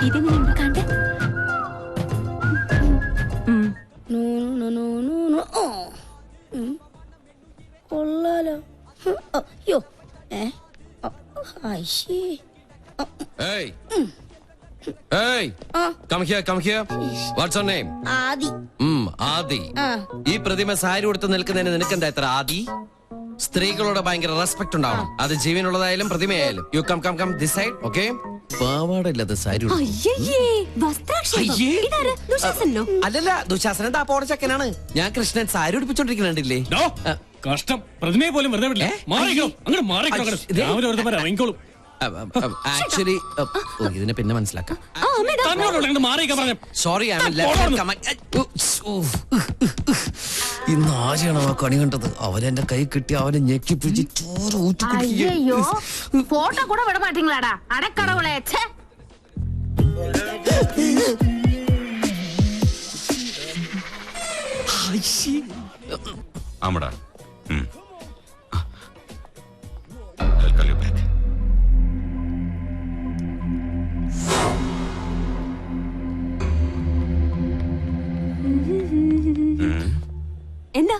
ഇതെങ്ങനെയുണ്ട് കണ്ടേ? കൊള്ളാലോ. അയ്യോ Hey! Hey! Come here, come here. What's your name? ആദി. ആദി. ഈ പ്രതിമ സാരി കൊടുത്ത് നിൽക്കുന്നതിന് നിനക്കെന്താ ഇത്ര ആദി? സ്ത്രീകളോട് ഭയങ്കര റെസ്പെക്ട് ഉണ്ടാവണം. അത് ജീവനുള്ളതായാലും പ്രതിമയായാലും. You come come come this side, okay? പാവാടയില്ലാത്ത സാരി. അല്ലല്ല, ദുശാസനൻ താപ്പോടെ ചക്കനാണ്. ഞാൻ കൃഷ്ണൻ സാരി ഉടുപ്പിച്ചോണ്ടിരിക്കുന്നുണ്ടില്ലേ? കഷ്ടം, പ്രതിമയെ പോലും വെറുതെ വിടില്ല. ആക്ച്വലി ഇതിനെ പിന്നെ മനസ്സിലാക്കാം. സോറി, ഇന്ന് ആരെയാണ് ആ കണി കണ്ടത്? അവനെന്റെ കൈ കിട്ടി അവനെ ഞെക്കി പിടിച്ച് ചോറ് അയ്യോ, ഫോട്ടോ കൂടെ വിട മാട്ടീங்களாடா അടക്കടവുളേ. ആമടാ. എന്താ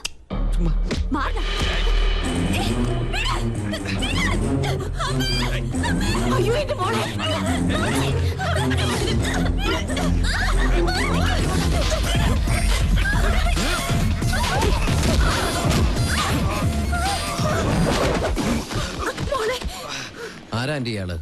അയ്യോ എന്റെ മോളെ. ആരാ ആന്റി ഇയാള്?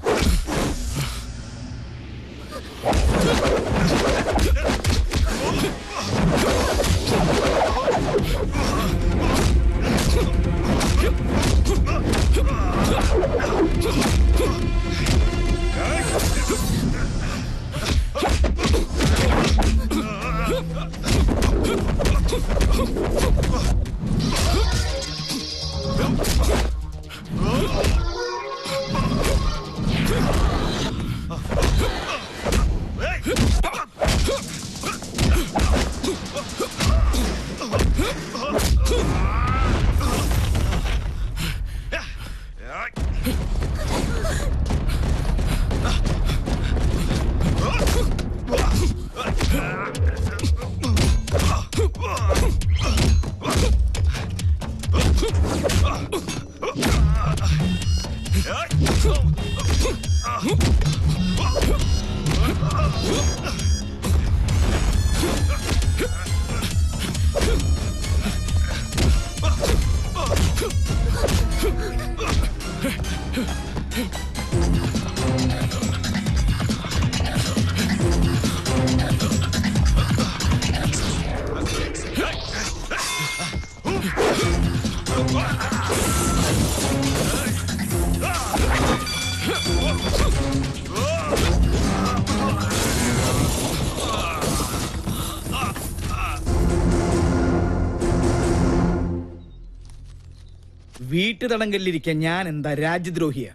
വീട്ടുതടങ്കലിരിക്കാൻ ഞാൻ എന്താ രാജ്യദ്രോഹിയ?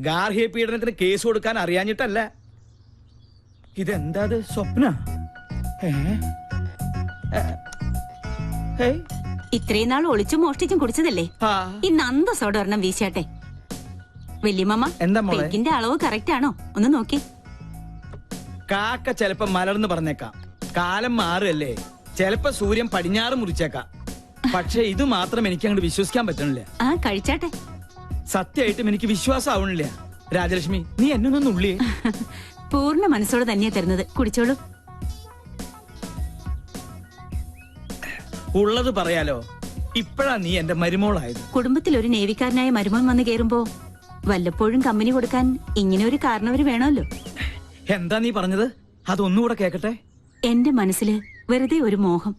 ഗാർഹിക പീഡനത്തിന് കേസ് കൊടുക്കാൻ അറിയാഞ്ഞിട്ടല്ല. ഇതെന്താ സ്വപ്ന? ഇത്രയും നാൾ ഒളിച്ചും മോഷ്ടിച്ചും കുടിച്ചതല്ലേ? ഇന്ന് അന്തസ്സോടെ ഒരെണ്ണം വീശാട്ടെ. വല്യമ്മ, പെങ്കിന്റെ അളവ് കറക്റ്റ് ആണോ? ഒന്ന് നോക്കി. കാക്ക ചെലപ്പോ മലർന്ന് പറഞ്ഞേക്കാം. കാലം മാറുകല്ലേ, ചെലപ്പോ സൂര്യൻ പടിഞ്ഞാറ് മുറിച്ചേക്കാം. പക്ഷെ ഇത് മാത്രം എനിക്ക് അങ്ങോട്ട് വിശ്വസിക്കാൻ പറ്റണില്ല. കഴിച്ചാട്ടെ. സത്യമായിട്ടും എനിക്ക് വിശ്വാസം ആവണില്ല. രാജലക്ഷ്മി, നീ എന്നൊന്നും ഉള്ളിയേ. പൂർണ്ണ മനസ്സോടെ തന്നെയാ തരുന്നത്. കുടിച്ചോളൂ. ഉള്ളത് പറയാലോ, ഇപ്പഴാ നീ എന്റെ മരുമോളായത്. കുടുംബത്തിൽ ഒരു നേവിക്കാരനായ മരുമോൻ വന്ന് കേറുമ്പോ വല്ലപ്പോഴും കമ്പനി കൊടുക്കാൻ ഇങ്ങനെ ഒരു കാരണവര് വേണമല്ലോ. എന്താ നീ പറഞ്ഞത്? അതൊന്നുകൂടെ കേക്കട്ടെ. എന്റെ മനസ്സില് വെറുതെ ഒരു മോഹം.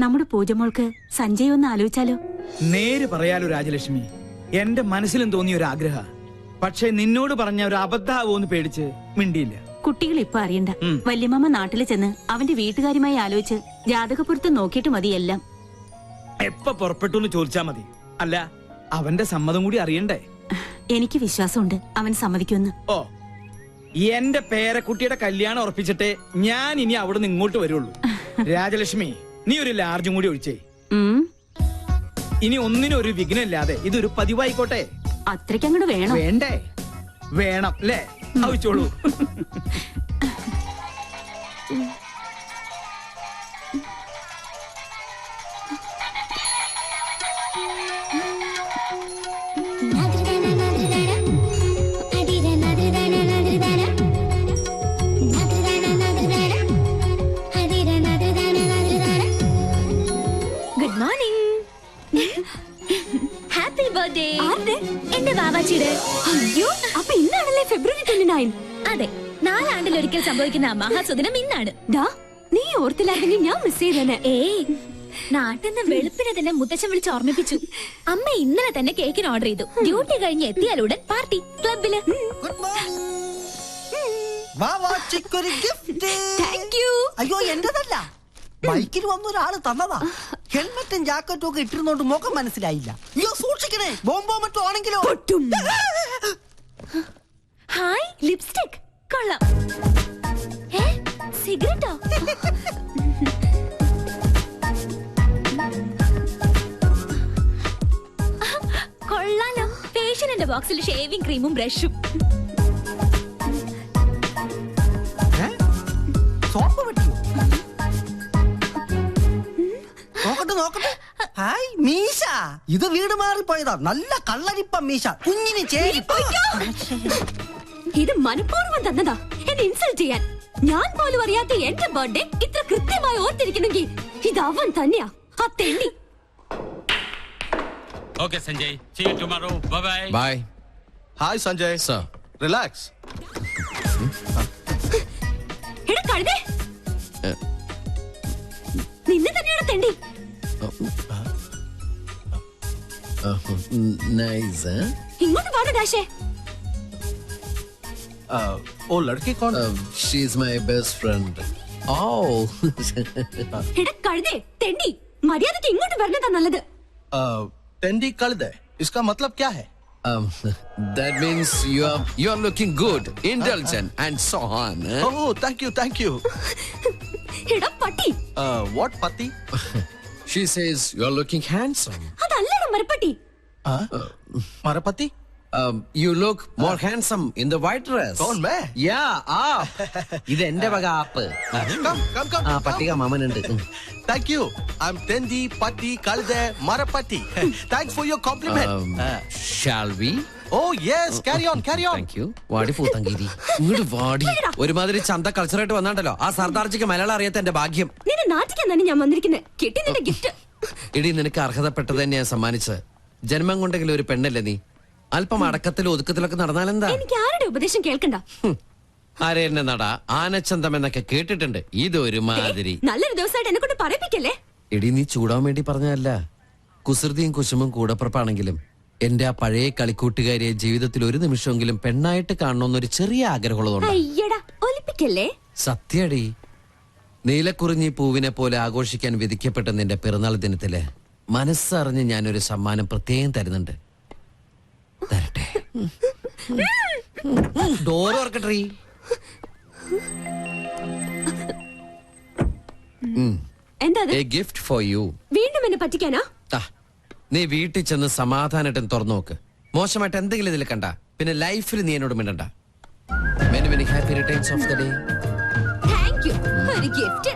നമ്മുടെ പൂജമോൾക്ക് സഞ്ജയ് ഒന്ന് ആലോചിച്ചാലോ? നേര് പറയാലോ രാജലക്ഷ്മി, എന്റെ മനസ്സിലും തോന്നിയ ഒരു ആഗ്രഹ. പക്ഷെ നിന്നോട് പറഞ്ഞ ഒരു അബദ്ധാവോന്ന് പേടിച്ച് മിണ്ടിയില്ല. കുട്ടികൾ ഇപ്പൊ അറിയണ്ട. വല്യമ്മ നാട്ടില് ചെന്ന് അവന്റെ വീട്ടുകാരുമായി ആലോചിച്ച് ജാതകപ്പുറത്ത് നോക്കിയിട്ട് മതി എല്ലാം. എപ്പ പുറപ്പെട്ടു എന്ന് ചോദിച്ചാ മതി. അല്ല, അവന്റെ സമ്മതം കൂടി അറിയണ്ടേ? എനിക്ക് വിശ്വാസമുണ്ട് അവൻ സമ്മതിക്കുമെന്ന്. ഓ, എന്റെ പേരക്കുട്ടിയുടെ കല്യാണം ഉറപ്പിച്ചിട്ട് ഞാൻ ഇനി അവിടെ നിന്ന് ഇങ്ങോട്ട് വരുള്ളൂ. രാജലക്ഷ്മി, നീ ഒരു ലാർജും കൂടി ഒഴിച്ചേ. ഇനി ഒന്നിനും ഒരു വിഘ്നമില്ലാതെ ഇതൊരു പതിവായിക്കോട്ടെ. അത്രയ്ക്കങ്ങോട്ട് വേണം. വേണ്ടേ? വേണം അല്ലേ? ആവശ്യമുള്ളൂ. Good morning. Happy birthday. എന്റെ ബാബാച്ചിയുടെ. അയ്യോ, അപ്പൊ ഇന്നാണല്ലേ ഫെബ്രുവരി 29? അതെ, 4 ആണ്ടിലൊരിക്കൽ സംഭവിക്കുന്ന ആ മഹാസുദിനം ഇന്നാണ്. ഡാ, നീ ഓർത്തില്ലായിരുന്നെങ്കിൽ ഞാൻ മിസ് ചെയ്തേനെ. ഏയ്, നാട്ടിൽ നിന്ന് വെളുപ്പിനെ തന്നെ മുത്തച്ഛൻ വിളിച്ച് ഓർമ്മിപ്പിച്ചു. അമ്മ ഇന്നലെ തന്നെ കേക്കിന് ഓർഡർ ചെയ്തു. ഡ്യൂട്ടി കഴിഞ്ഞ് എത്തിയാലുടൻ പാർട്ടി ക്ലബില്. Thank you. അയ്യോ എന്റേതല്ല, ബൈക്കിൽ വന്ന ഒരാള് തന്നതാ. ഹെൽമെറ്റും ജാക്കറ്റും ഒക്കെ ഇട്ടിരുന്നോണ്ട് മുഖം മനസ്സിലായില്ല. അയ്യോ സൂക്ഷിക്കണേ, ബോംബോ മറ്റോ ആണെങ്കിലോ. ഹായ്, ലിപ്സ്റ്റിക് കൊള്ളാം. സിഗരറ്റോ? കൊള്ളാലോ. ഫേഷ്യലിന്റെ ബോക്സിൽ ഷേവിംഗ് ക്രീമും ബ്രഷും. സോപ്പ് പറ്റിയോ? നോക്കട്ടെ നോക്കട്ടെ. ഹായ്, മീശ. ഇത് വീട് മാറിപ്പോയതാ. നല്ല കള്ളരിപ്പ മീശ, കുഞ്ഞിന് ചേരി. ഇത് മനഃപൂർവ്വം തന്നതാ, എന്നെ ഇൻസൾട്ട് ചെയ്യാൻ. ഞാൻ പോലും അറിയാത്ത എന്റെ ബർത്ത്ഡേ ഇത്ര കൃത്യമായി ഓർത്തിരിക്കുന്നെങ്കിൽ ഇത് അവൻ തന്നെയാ, ആ തെണ്ടി. Okay, Sanjay. See you tomorrow. Bye-bye. Bye. Hi, Sanjay. Sir. Relax. എടാ കഴുതേ, നിന്നെ തന്നെയാണ് തെണ്ടി. Nice, huh? ഇങ്ങോട്ട് പാട ഡാഷേ. Oh, लड़की कौन? She's my best friend. Oh. എടാ കഴുതേ, തെണ്ടി, മര്യാദക്ക് ഇങ്ങോട്ട് വരണതാ നല്ലത്. टेंडी कल दे. इसका मतलब क्या है? That means you are looking good, indulgent, and so on. Huh? Oh, thank you. എടാ പട്ടി. What pati? She says you are looking handsome. അതല്ലടാ മരപ്പട്ടി. हमारा पति? You look more handsome in the white dress. कौन मैं? Yeah, ഇത് എന്റെ വക ആപ്പ്. Come. ആ പട്ടിക മാമനുണ്ട്. Thank you. I'm Tendi Patti Kalde Marapati. Thanks for your compliment. Shall we? Oh yes, carry on. Thank you. വാടി പൂത്തങ്കീരി. ഇങ്ങോട്ട് വാടി. ഒരുമാതിരി ചന്ത കൾച്ചറായിട്ട് വന്നാണ്ടല്ലോ. ആ സർദാർജിക്ക് മലയാളം അറിയാത്ത എന്റെ ഭാഗ്യം. നിന്നെ നാട്ടിക്കാൻ തന്നെ ഞാൻ വന്നിരിക്കുന്നത്. കിട്ടി നിന്റെ ഗിഫ്റ്റ്. ഇടി നിനക്ക് അർഹതപ്പെട്ടത് തന്നെ ഞാൻ സമ്മാനിച്ചത്. ജന്മം കൊണ്ടെങ്കിലും ഒരു പെണ്ണല്ലേ നീ. അല്പം അടക്കത്തിലും ഒതുക്കത്തിലൊക്കെ നടന്നാലെന്താ? എനിക്ക് ആരുടെ ഉപദേശം കേൾക്കണ്ട. ആരെന്നെ നട ആനച്ചന്തം എന്നൊക്കെ കേട്ടിട്ടുണ്ട്. ഇതൊരു മാതിരി. നല്ലൊരു ദിവസമായിട്ട് എന്നെ കൊണ്ട് പറയിപ്പിക്കല്ലേ. എടി നീ ചൂടാൻ വേണ്ടി പറഞ്ഞതല്ല. കുസൃതിയും കുശുമും കൂടപ്പുറപ്പാണെങ്കിലും എന്റെ ആ പഴയ കളിക്കൂട്ടുകാരിയെ ജീവിതത്തിൽ ഒരു നിമിഷമെങ്കിലും പെണ്ണായിട്ട് കാണണമെന്നൊരു ചെറിയ ആഗ്രഹമുള്ളതുകൊണ്ട്. അയ്യടാ, ഒലിപ്പിക്കല്ലേ. സത്യടി, നീലക്കുറിഞ്ഞി പൂവിനെ പോലെ ആഘോഷിക്കാൻ വിധിക്കപ്പെട്ട നിന്റെ പിറന്നാൾ ദിനത്തില് മനസ്സറിഞ്ഞ് ഞാനൊരു സമ്മാനം പ്രത്യേകം തരുന്നുണ്ട്. തരട്ടെ. ഡോർ ഓർക്കട്ടെ. എന്താ A gift for you. വീണ്ടും എന്നെ പറ്റിക്കാനാ? നീ വീട്ടിൽ ചെന്ന് സമാധാനമായിട്ട് തുറന്നു നോക്ക്. മോശമായിട്ട് എന്തെങ്കിലും ഇതിൽ കണ്ട പിന്നെ ലൈഫിൽ നീ എന്നോട് മിണ്ടണ്ട. Many many happy returns of the day. Thank you. ഒരു ഗിഫ്റ്റ്.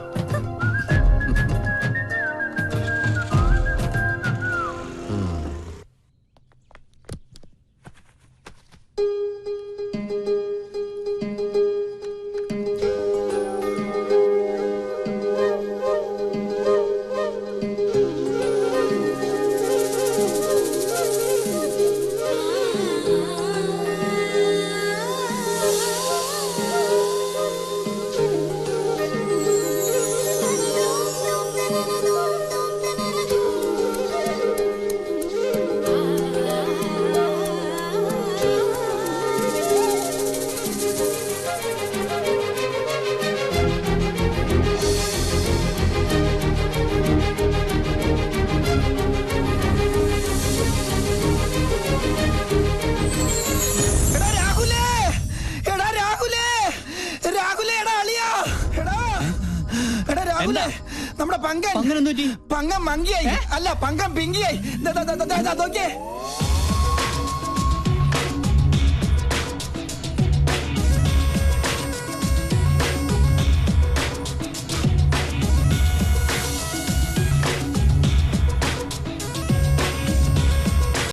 നമ്മുടെ പങ്കൻ മങ്കിയായി അല്ല പങ്കം പിങ്കിയായി. നോക്കിയേ